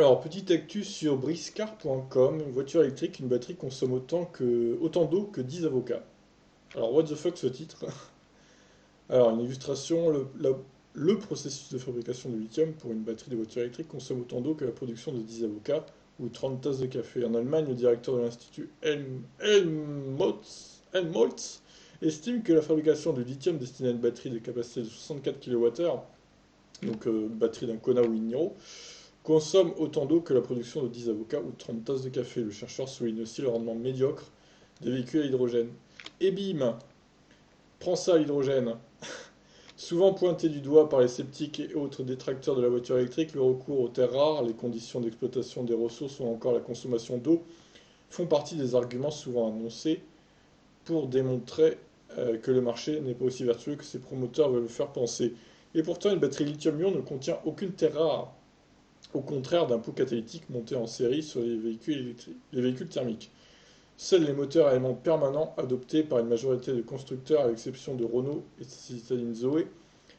Alors, petite actu sur briscar.com, une voiture électrique, une batterie consomme autant d'eau que 10 avocats. Alors, what the fuck ce titre? Alors, une illustration, le processus de fabrication du lithium pour une batterie de voiture électrique consomme autant d'eau que la production de 10 avocats ou 30 tasses de café. En Allemagne, le directeur de l'Institut Helmholtz estime que la fabrication du lithium destiné à une batterie de capacité de 64 kWh, donc batterie d'un Kona ou Niro, consomme autant d'eau que la production de 10 avocats ou 30 tasses de café. Le chercheur souligne aussi le rendement médiocre des véhicules à hydrogène. Et bim, prends ça l'hydrogène. Souvent pointé du doigt par les sceptiques et autres détracteurs de la voiture électrique, le recours aux terres rares, les conditions d'exploitation des ressources ou encore la consommation d'eau font partie des arguments souvent annoncés pour démontrer que le marché n'est pas aussi vertueux que ses promoteurs veulent le faire penser. Et pourtant, une batterie lithium-ion ne contient aucune terre rare, au contraire d'un pot catalytique monté en série sur les véhicules thermiques. Seuls les moteurs à aimants permanents adoptés par une majorité de constructeurs, à l'exception de Renault et de sa citadine Zoé,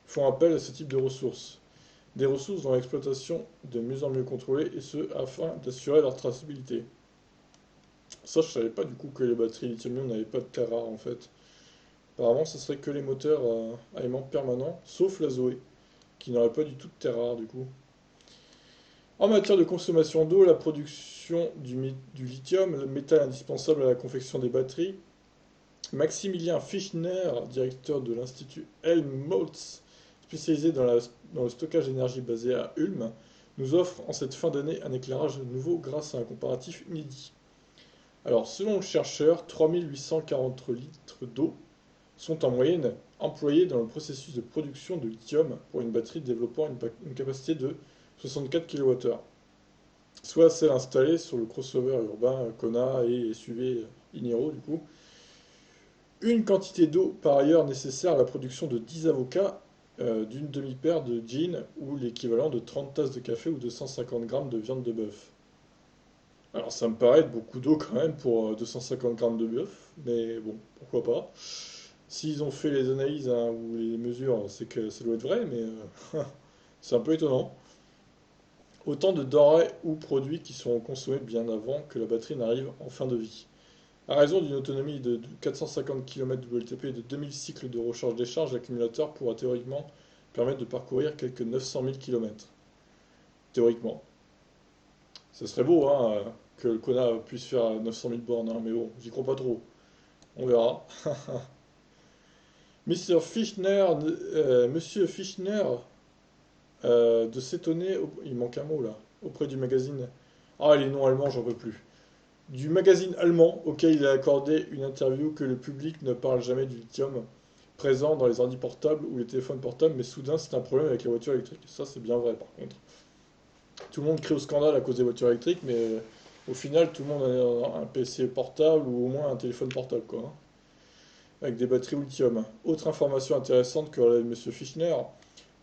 font appel à ce type de ressources. Des ressources dont l'exploitation de mieux en mieux contrôlée, et ce afin d'assurer leur traçabilité. Ça, je savais pas du coup que les batteries lithium-ion n'avaient pas de terre rare en fait. Apparemment, ce serait que les moteurs à aimants permanents, sauf la Zoé, qui n'aurait pas du tout de terre rare du coup. En matière de consommation d'eau, la production du lithium, le métal indispensable à la confection des batteries, Maximilien Fichtner, directeur de l'Institut Helmholtz, spécialisé dans le stockage d'énergie basé à Ulm, nous offre en cette fin d'année un éclairage nouveau grâce à un comparatif inédit. Alors, selon le chercheur, 3840 litres d'eau sont en moyenne employés dans le processus de production de lithium pour une batterie développant une capacité de 64 kWh, soit celle installée sur le crossover urbain Kona et SUV Iniro du coup. Une quantité d'eau par ailleurs nécessaire à la production de 10 avocats, d'une demi-paire de jeans ou l'équivalent de 30 tasses de café ou 250 grammes de viande de bœuf. Alors ça me paraît être beaucoup d'eau quand même pour 250 grammes de bœuf, mais bon, pourquoi pas. S'ils ont fait les analyses hein, ou les mesures, c'est que ça doit être vrai, mais c'est un peu étonnant. Autant de denrées ou produits qui seront consommés bien avant que la batterie n'arrive en fin de vie. À raison d'une autonomie de 450 km WLTP et de 2000 cycles de recharge-décharge, l'accumulateur pourra théoriquement permettre de parcourir quelques 900 000 km. Théoriquement. Ça serait beau hein, que le Kona puisse faire 900 000 bornes, hein, mais bon, j'y crois pas trop. On verra. Monsieur Fichtner, de s'étonner, il manque un mot là, auprès du magazine. Ah, les noms allemands, j'en peux plus. Du magazine allemand auquel il a accordé une interview que le public ne parle jamais du lithium présent dans les ordi portables ou les téléphones portables, mais soudain c'est un problème avec les voitures électriques. Ça c'est bien vrai par contre. Tout le monde crie au scandale à cause des voitures électriques, mais au final tout le monde a un PC portable ou au moins un téléphone portable quoi, hein, avec des batteries au lithium. Autre information intéressante que relève M. Fichtner,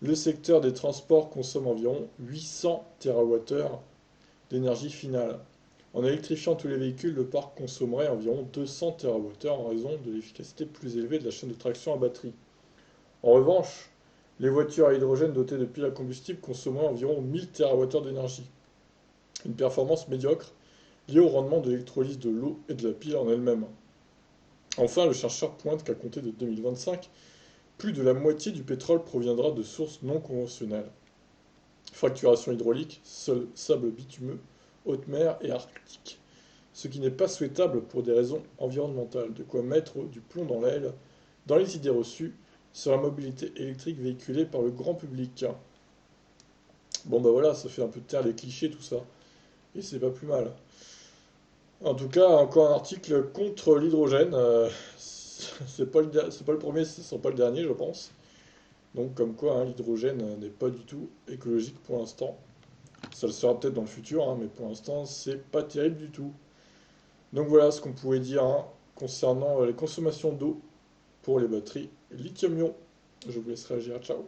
le secteur des transports consomme environ 800 TWh d'énergie finale. En électrifiant tous les véhicules, le parc consommerait environ 200 TWh en raison de l'efficacité plus élevée de la chaîne de traction à batterie. En revanche, les voitures à hydrogène dotées de piles à combustible consommeraient environ 1000 TWh d'énergie. Une performance médiocre liée au rendement de l'électrolyse de l'eau et de la pile en elle-même. Enfin, le chercheur pointe qu'à compter de 2025, plus de la moitié du pétrole proviendra de sources non conventionnelles. Fracturation hydraulique, sol, sable bitumeux, haute mer et arctique. Ce qui n'est pas souhaitable pour des raisons environnementales, de quoi mettre du plomb dans l'aile, dans les idées reçues, sur la mobilité électrique véhiculée par le grand public. Bon bah voilà, ça fait un peu taire les clichés tout ça, et c'est pas plus mal. En tout cas, encore un article contre l'hydrogène, c'est pas le premier, ce sera pas le dernier je pense. Donc comme quoi hein, l'hydrogène n'est pas du tout écologique pour l'instant. Ça le sera peut-être dans le futur, hein, mais pour l'instant c'est pas terrible du tout. Donc voilà ce qu'on pouvait dire hein, concernant les consommations d'eau pour les batteries lithium-ion. Je vous laisse réagir. Ciao.